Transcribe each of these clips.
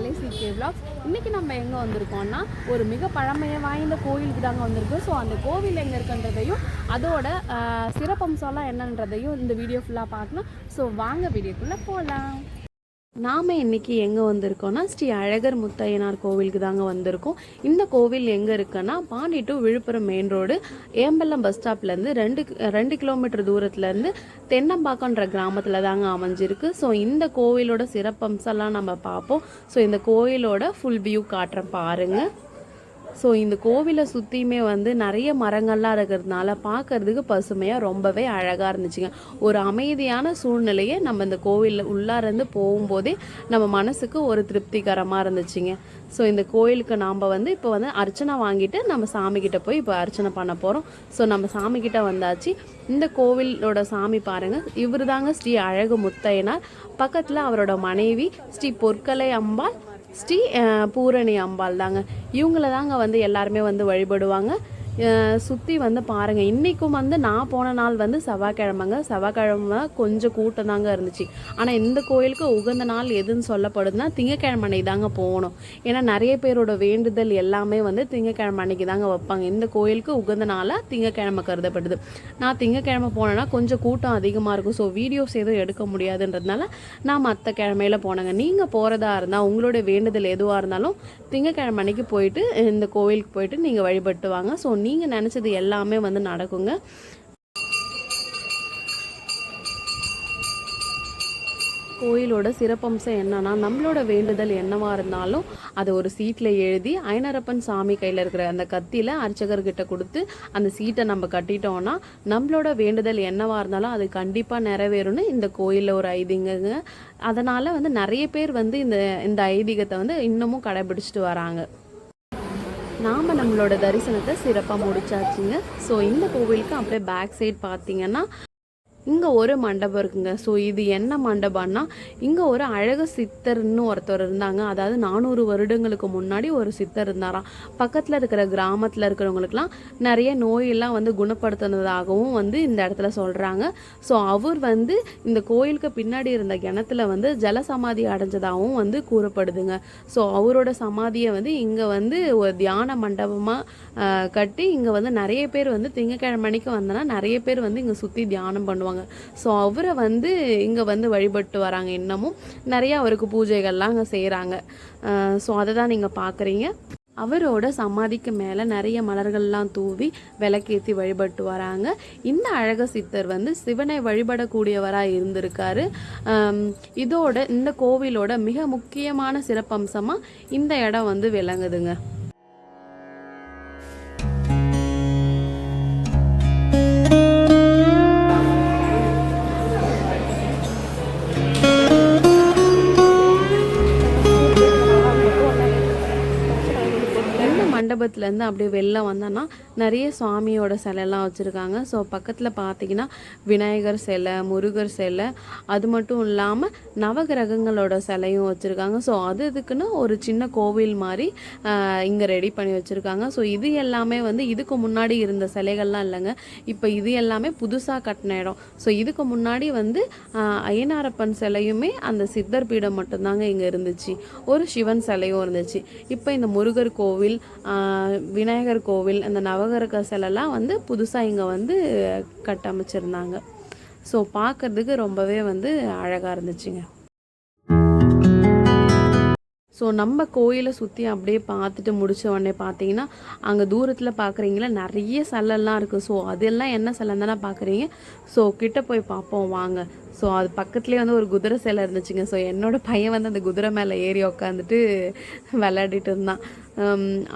கலைசிகே vlogs. இன்றைக்கி நம்ம எங்கே வந்திருக்கோம்னா ஒரு மிக பழமையை வாய்ந்த கோவிலுக்கு தாங்க வந்திருக்கோம். ஸோ அந்த கோவில் எங்கே இருக்குன்றதையும் அதோட சிறப்பம்சம்லாம் என்னன்றதையும் இந்த வீடியோ ஃபுல்லாக பார்க்கணும். ஸோ வாங்க வீடியோக்குள்ளே போகலாம். நாம் இன்றைக்கி எங்கே வந்திருக்கோன்னா ஸ்ரீ அழகர் முத்தையனார் கோவிலுக்கு தாங்க வந்திருக்கோம். இந்த கோவில் எங்கே இருக்குன்னா Pondy to Villupuram main road Embalam bus ஸ்டாப்லேருந்து 2 கிலோமீட்டர் தூரத்துலேருந்து தென்னம்பாக்கன்ற கிராமத்தில் தாங்க அமைஞ்சிருக்கு. ஸோ இந்த கோவிலோட சிறப்பம்சம்லாம் நம்ம பார்ப்போம். ஸோ இந்த கோவிலோட ஃபுல் வியூ காட்டுறேன் பாருங்கள். ஸோ இந்த கோவிலை சுற்றியுமே நிறைய மரங்கள்லாம் இருக்கிறதுனால பார்க்குறதுக்கு பசுமையாக ரொம்பவே அழகாக இருந்துச்சுங்க. ஒரு அமைதியான சூழ்நிலையை நம்ம இந்த கோவிலில் உள்ளாரந்து போகும்போதே நம்ம மனசுக்கு ஒரு திருப்திகரமாக இருந்துச்சுங்க. ஸோ இந்த கோயிலுக்கு நாம் இப்போ அர்ச்சனை வாங்கிட்டு நம்ம சாமிக்கிட்ட போய் இப்போ அர்ச்சனை பண்ண போகிறோம். ஸோ நம்ம சாமிக்கிட்ட வந்தாச்சு. இந்த கோவிலோட சாமி பாருங்கள், இவர் தாங்க ஸ்ரீ அழகு முத்தையனார். பக்கத்தில் அவரோட மனைவி ஸ்ரீ பொற்கலை அம்பாள், ஸ்ரீ பூரணி அம்பாள் தாங்க. இவங்கள தாங்க எல்லாருமே வழிபடுவாங்க. சுற்றி பாருங்கள், இன்றைக்கும் நான் போன நாள் செவ்வாய்க்கிழமைங்க. செவ்வாய்க்கிழமை கொஞ்சம் கூட்டம் தாங்க இருந்துச்சு. ஆனால் இந்த கோயிலுக்கு உகந்த நாள் எதுன்னு சொல்லப்படுதுன்னா திங்கக்கிழமை அன்னைக்கு தாங்க போகணும். ஏன்னா நிறைய பேரோட வேண்டுதல் எல்லாமே திங்கக்கிழமை அன்னைக்கு தாங்க வைப்பாங்க. இந்த கோயிலுக்கு உகந்த நாளாக திங்கக்கிழமை கருதப்படுது. நான் திங்கக்கிழமை போனேன்னா கொஞ்சம் கூட்டம் அதிகமாக இருக்கும். ஸோ வீடியோஸ் எதுவும் எடுக்க முடியாதுன்றதுனால நான் மற்ற கிழமையில போனேங்க. நீங்கள் போகிறதா இருந்தால் உங்களோட வேண்டுதல் எதுவாக இருந்தாலும் திங்கக்கிழமை அன்னைக்கு போயிட்டு இந்த கோயிலுக்கு போயிட்டு நீங்கள் வழிபட்டு வாங்க. ஸோ நீங்கள் நினச்சது எல்லாமே நடக்குங்க. கோயிலோட சிறப்பம்சம் என்னன்னா, நம்மளோட வேண்டுதல் என்னவாக இருந்தாலும் அதை ஒரு சீட்டில் எழுதி ஐனரப்பன் சாமி கையில் இருக்கிற அந்த கத்தியில் அர்ச்சகர்கிட்ட கொடுத்து அந்த சீட்டை நம்ம கட்டிட்டோம்னா நம்மளோட வேண்டுதல் என்னவாக இருந்தாலும் அது கண்டிப்பாக நிறைவேறும்னு இந்த கோயிலில் ஒரு ஐதீகங்க. அதனால் நிறைய பேர் இந்த ஐதீகத்தை இன்னமும் கடைபிடிச்சிட்டு வராங்க. நாம் நம்மளோட தரிசனத்தை சிறப்பாக முடிச்சாச்சுங்க. ஸோ இந்த கோவிலுக்கு அப்படியே பேக் சைட் பார்த்தீங்கன்னா இங்கே ஒரு மண்டபம் இருக்குங்க. ஸோ இது என்ன மண்டபம்னா, இங்கே ஒரு அழகு சித்தர்னு ஒருத்தர் இருந்தாங்க. அதாவது 400 வருடங்களுக்கு முன்னாடி ஒரு சித்தர் இருந்தாராம். பக்கத்தில் இருக்கிற கிராமத்தில் இருக்கிறவங்களுக்குலாம் நிறைய நோயெல்லாம் குணப்படுத்தினதாகவும் இந்த இடத்துல சொல்கிறாங்க. ஸோ அவர் இந்த கோயிலுக்கு பின்னாடி இருந்த கிணத்துல ஜலசமாதி அடைஞ்சதாகவும் கூறப்படுதுங்க. ஸோ அவரோட சமாதியை இங்கே ஒரு தியான மண்டபமாக கட்டி இங்கே நிறைய பேர் திங்கக்கிழமை அன்னைக்கு வந்தோன்னா நிறைய பேர் இங்கே சுற்றி தியானம் பண்ணுவாங்க. ஸோ அவரை இங்கே வழிபட்டு வராங்க. இன்னமும் நிறைய அவருக்கு பூஜைகள்லாம் அங்கே செய்கிறாங்க. ஸோ அதை தான் நீங்கள் பார்க்குறீங்க. அவரோட சமாதிக்கு மேலே நிறைய மலர்கள்லாம் தூவி விளக்கேற்றி வழிபட்டு வராங்க. இந்த அழக சித்தர் சிவனை வழிபடக்கூடியவராக இருந்திருக்காரு. இதோட இந்த கோவிலோட மிக முக்கியமான சிறப்பம்சமாக இந்த இடம் விளங்குதுங்க. மண்டபத்துலேருந்து அப்படியே வெளில வந்தோன்னா நிறைய சுவாமியோட சிலைலாம் வச்சுருக்காங்க. ஸோ பக்கத்தில் பார்த்தீங்கன்னா விநாயகர் சிலை, முருகர் சிலை, அது மட்டும் இல்லாமல் நவகிரகங்களோட சிலையும் வச்சுருக்காங்க. ஸோ இதுக்குன்னு ஒரு சின்ன கோவில் மாதிரி இங்கே ரெடி பண்ணி வச்சுருக்காங்க. ஸோ இது எல்லாமே இதுக்கு முன்னாடி இருந்த சிலைகள்லாம் இல்லைங்க. இப்போ இது எல்லாமே புதுசாக கட்டின இடம். ஸோ இதுக்கு முன்னாடி ஐயனாரப்பன் சிலையுமே அந்த சித்தர் பீடம் மட்டும்தாங்க இங்கே இருந்துச்சு. ஒரு சிவன் சிலையும் இருந்துச்சு. இப்போ இந்த முருகர் கோவில், விநாயகர் கோவில், அந்த நவகிரக சிலைலாம் புதுசாக இங்கே கட்டமைச்சிருந்தாங்க. ஸோ பார்க்குறதுக்கு ரொம்பவே அழகாக இருந்துச்சுங்க. ஸோ நம்ம கோயிலை சுற்றி அப்படியே பார்த்துட்டு முடித்த உடனே பார்த்தீங்கன்னா அங்கே தூரத்தில் பார்க்குறீங்களா நிறைய சிலைலாம் இருக்குது. ஸோ அதெல்லாம் என்ன சிலைன்னு தானே பார்க்குறீங்க. ஸோ கிட்ட போய் பார்ப்போம் வாங்க. ஸோ அது பக்கத்துலேயே ஒரு குதிரை சிலை இருந்துச்சுங்க. ஸோ என்னோடய பையன் அந்த குதிரை மேலே ஏறி உட்காந்துட்டு விளையாடிட்டு இருந்தான்.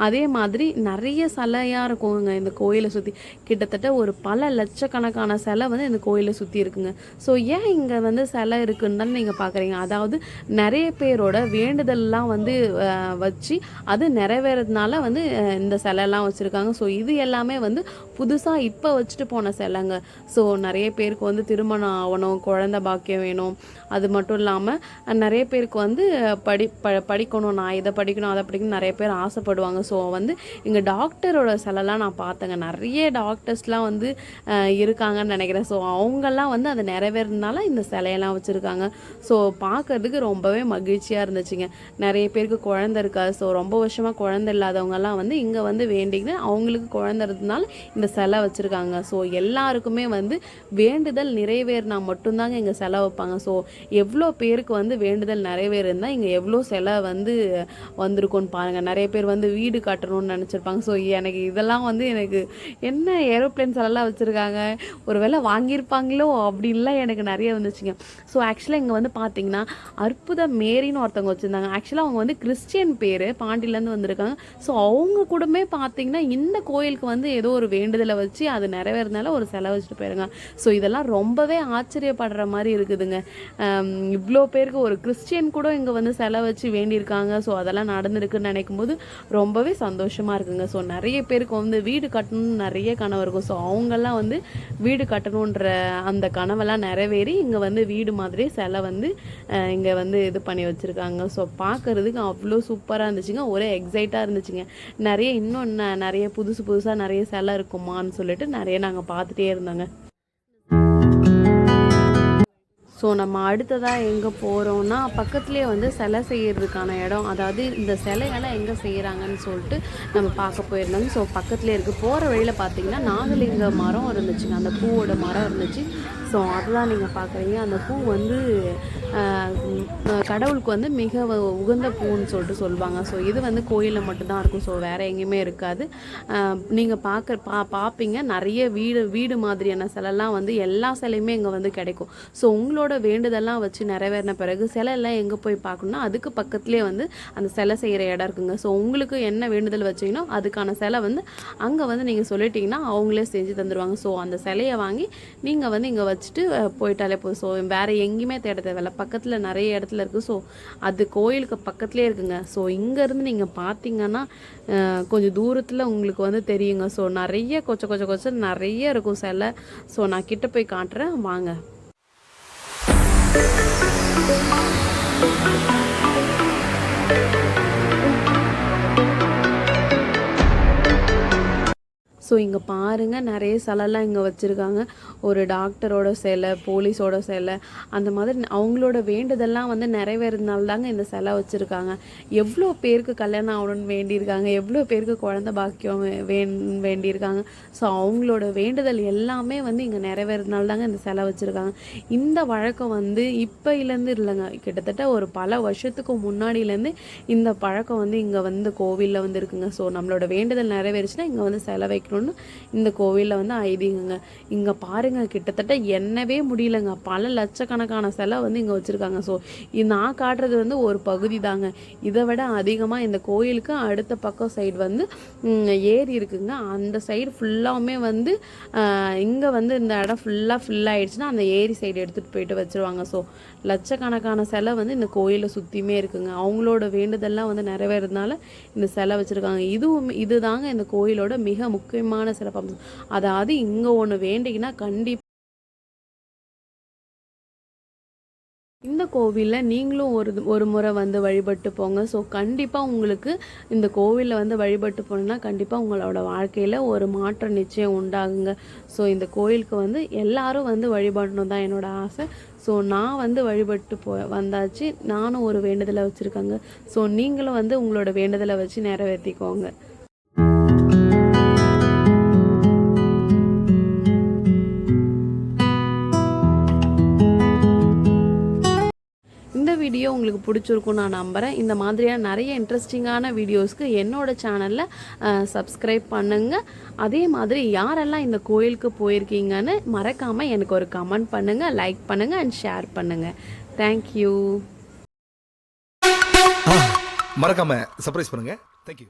அதே மாதிரி நிறைய சிலையாக இருக்குங்க இந்த கோயிலை சுற்றி. கிட்டத்தட்ட ஒரு பல லட்சக்கணக்கான சிலை இந்த கோயிலை சுற்றி இருக்குங்க. ஸோ ஏன் இங்கே சிலை இருக்குன்னு தானே நீங்கள் பார்க்குறீங்க. அதாவது நிறைய பேரோட வேண்டுதல்லாம் வச்சு அது நிறைவேறதுனால இந்த சிலைலாம் வச்சுருக்காங்க. ஸோ இது எல்லாமே புதுசாக இப்போ வச்சுட்டு போன சிலைங்க. ஸோ நிறைய பேருக்கு திருமணம் ஆகணும், குழந்தை குழந்தை பாக்கியம் வேணும். அது மட்டும் இல்லாமல் நிறைய பேருக்கு வந்து படிக்கணும், நான் இதை படிக்கணும் அதை படிக்கணும் நிறைய பேர் ஆசைப்படுவாங்க. ஸோ வந்து இங்கே டாக்டரோட சிலைலாம் நான் பார்த்தேங்க. நிறைய டாக்டர்ஸ்லாம் வந்து இருக்காங்கன்னு நினைக்கிறேன். ஸோ அவங்கெல்லாம் வந்து அதை நிறைவேறதுனால இந்த சிலையெல்லாம் வச்சுருக்காங்க. ஸோ பார்க்கறதுக்கு ரொம்பவே மகிழ்ச்சியாக இருந்துச்சுங்க. நிறைய பேருக்கு குழந்தை இருக்காது. ஸோ ரொம்ப வருஷமாக குழந்தை இல்லாதவங்கெல்லாம் வந்து இங்கே வந்து வேண்டிக்கிட்டு அவங்களுக்கு குழந்தை இருந்ததுனால இந்த சிலை வச்சுருக்காங்க. ஸோ எல்லாருக்குமே வந்து வேண்டுதல் நிறைவேறினா மட்டும்தாங்க இங்கே சிலை வைப்பாங்க. ஸோ எவ்வளோ பேருக்கு வந்து வேண்டுதல் நிறைவேறுந்தால் இங்கே எவ்வளோ சிலை வந்து வந்திருக்கும்னு பாருங்கள். நிறைய பேர் வந்து வீடு கட்டணும்னு நினச்சிருப்பாங்க. ஸோ எனக்கு இதெல்லாம் வந்து எனக்கு என்ன ஏரோப்ளேன் சிலைலாம் வச்சுருக்காங்க, ஒரு வேளை வாங்கியிருப்பாங்களோ அப்படின்லாம் எனக்கு நிறைய வந்துச்சுங்க. ஸோ ஆக்சுவலாக இங்கே வந்து பார்த்தீங்கன்னா அற்புத மேரின்னு ஒருத்தவங்க வச்சுருந்தாங்க. ஆக்சுவலாக அவங்க வந்து கிறிஸ்டியன் பேர், பாண்டியிலேருந்து வந்திருக்காங்க. ஸோ அவங்க கூடமே பார்த்தீங்கன்னா இந்த கோயிலுக்கு வந்து ஏதோ ஒரு வேண்டுதலை வச்சு அது நிறைவேறதுனால ஒரு சிலை வச்சுட்டு போயிருங்க. ஸோ இதெல்லாம் ரொம்பவே ஆச்சரியப்படுற மாதிரி இருக்குதுங்க. இவ்வளோ பேருக்கு ஒரு கிறிஸ்டியன் கூட இங்கே வந்து சிலை வச்சு வேண்டியிருக்காங்க. ஸோ அதெல்லாம் நடந்திருக்குன்னு நினைக்கும் போது ரொம்பவே சந்தோஷமாக இருக்குங்க. ஸோ நிறைய பேருக்கு வந்து வீடு கட்டணும்னு நிறைய கனவு இருக்கும். ஸோ அவங்கெல்லாம் வந்து வீடு கட்டணுன்ற அந்த கனவெல்லாம் நிறைவேறி இங்கே வந்து வீடு மாதிரி சிலை வந்து இங்கே வந்து இது பண்ணி வச்சுருக்காங்க. ஸோ பார்க்குறதுக்கு அவ்வளோ சூப்பராக இருந்துச்சுங்க. ஒரே எக்ஸைட்டாக இருந்துச்சுங்க. இன்னும் நிறைய புதுசாக நிறைய சிலை இருக்குமான்னு சொல்லிட்டு நிறைய நாங்கள் பார்த்துட்டே இருந்தாங்க. ஸோ நம்ம அடுத்ததாக எங்கே போகிறோம்னா பக்கத்துலேயே வந்து சிலை செய்கிறதுக்கான இடம், அதாவது இந்த சிலையெல்லாம் எங்கே செய்கிறாங்கன்னு சொல்லிட்டு நம்ம பார்க்க போயிருந்தாங்க. ஸோ பக்கத்துலேயே இருக்குது. போகிற வழியில் பார்த்தீங்கன்னா நாகலிங்க மரம் இருந்துச்சுங்க, அந்த பூவோட மரம் இருந்துச்சு. ஸோ அதுதான் நீங்கள் பார்க்குறீங்க. அந்த பூ வந்து கடவுளுக்கு வந்து மிக உகந்த பூன்னு சொல்லிட்டு சொல்லுவாங்க. ஸோ இது வந்து கோயிலில் மட்டும்தான் இருக்கும். ஸோ வேறு எங்கேயுமே இருக்காது. நீங்கள் பார்ப்பீங்க நிறைய வீடு மாதிரியான சிலைலாம் வந்து எல்லா சிலையுமே இங்கே வந்து கிடைக்கும். ஸோ உங்களோட வேண்டுதெல்லாம் வச்சு நிறைவேறின பிறகு சிலை எல்லாம் எங்கே போய் பார்க்கணும்னா அதுக்கு பக்கத்துலேயே வந்து அந்த சிலை செய்கிற இடம் இருக்குங்க. ஸோ உங்களுக்கு என்ன வேண்டுதல் வச்சிங்கன்னா அதுக்கான சிலை வந்து அங்கே வந்து நீங்கள் சொல்லிட்டீங்கன்னா அவங்களே செஞ்சு தந்துடுவாங்க. ஸோ அந்த சிலையை வாங்கி நீங்கள் வந்து இங்கே வச்சுட்டு போயிட்டாலே போதும். ஸோ வேறு எங்கேயுமே தேட தேவையில்ல, பக்கத்தில் நிறைய இடத்துல இருக்குது. ஸோ அது கோயிலுக்கு பக்கத்துலேயே இருக்குங்க. ஸோ இங்கேருந்து நீங்கள் பார்த்தீங்கன்னா கொஞ்சம் தூரத்தில் உங்களுக்கு வந்து தெரியுங்க. ஸோ நிறைய கொச்ச நிறைய இருக்கும் சிலை. ஸோ நான் கிட்ட போய் காட்டுறேன் வாங்க. ஸோ இங்கே பாருங்கள் நிறைய சிலைலாம் இங்கே வச்சுருக்காங்க. ஒரு டாக்டரோட சிலை, போலீஸோட சிலை, அந்த மாதிரி அவங்களோட வேண்டுதெல்லாம் வந்து நிறைவேறதுனால தாங்க இந்த சிலை வச்சுருக்காங்க. எவ்வளோ பேருக்கு கல்யாணம் ஆகணும்னு வேண்டியிருக்காங்க, எவ்வளோ பேருக்கு குழந்தை பாக்கியம் வேண்டியிருக்காங்க. ஸோ அவங்களோட வேண்டுதல் எல்லாமே வந்து இங்கே நிறைவேறதுனால தாங்க இந்த சிலை வச்சுருக்காங்க. இந்த வழக்கம் வந்து இப்போலேருந்து இல்லைங்க, கிட்டத்தட்ட ஒரு பல வருஷத்துக்கு முன்னாடியிலேருந்து இந்த பழக்கம் வந்து இங்கே வந்து கோவிலில் வந்து இருக்குங்க. ஸோ நம்மளோட வேண்டுதல் நிறைவேறுச்சுன்னா இங்கே வந்து சிலை வைக்கணும் இந்த கோவிலில் வந்து ஐதீகங்க. இங்கே பாருங்கள் கிட்டத்தட்ட எண்ணவே முடியலங்க, பல லட்சக்கணக்கான சிலை வந்து இங்கே வச்சுருக்காங்க. ஸோ நான் காட்டுறது வந்து ஒரு பகுதி தாங்க. இதை விட அதிகமாக இந்த கோயிலுக்கு அடுத்த பக்கம் சைடு வந்து ஏரி இருக்குங்க. அந்த சைடு ஃபுல்லாமே வந்து இங்கே வந்து இந்த இடம் ஃபுல் ஆயிடுச்சுன்னா அந்த ஏரி சைடு எடுத்துகிட்டு போயிட்டு வச்சுருவாங்க. ஸோ லட்சக்கணக்கான சிலை வந்து இந்த கோயிலை சுற்றியுமே இருக்குங்க. அவங்களோட வேண்டுதல்லாம் வந்து நிறைவேறதுனால இந்த சிலை வச்சுருக்காங்க. இதுதாங்க இந்த கோயிலோட மிக முக்கியமான சிறப்பம்சம். அதாவது இங்கே ஒன்று வேண்டிங்கன்னா கண்டிப்பாக இந்த கோவிலில் நீங்களும் ஒரு முறை வந்து வழிபட்டு போங்க. ஸோ கண்டிப்பாக உங்களுக்கு இந்த கோவிலில் வந்து வழிபட்டு போனோன்னா கண்டிப்பாக உங்களோட வாழ்க்கையில் ஒரு மாற்றம் நிச்சயம் உண்டாகுங்க. ஸோ இந்த கோயிலுக்கு வந்து எல்லாரும் வந்து வழிபடணும் தான் என்னோட ஆசை. ஸோ நான் வந்து வழிபட்டு வந்தாச்சு. நானும் ஒரு வேண்டுதலை வச்சுருக்கேங்க. ஸோ நீங்களும் வந்து உங்களோட வேண்டுதலை வச்சு நிறைவேற்றிக்கோங்க. வீடியோ உங்களுக்கு பிடிச்சிருக்கும் நான் நம்புகிறேன். இந்த மாதிரியான நிறைய இன்ட்ரெஸ்டிங்கான வீடியோஸ்க்கு என்னோட சேனலில் சப்ஸ்கிரைப் பண்ணுங்கள். அதே மாதிரி யாரெல்லாம் இந்த கோயிலுக்கு போயிருக்கீங்கன்னு மறக்காமல் எனக்கு ஒரு கமெண்ட் பண்ணுங்கள், லைக் பண்ணுங்கள் அண்ட் ஷேர் பண்ணுங்கள். தேங்க்யூ. மறக்காமல் சர்ப்ரைஸ் பண்ணுங்கள். தேங்க்யூ.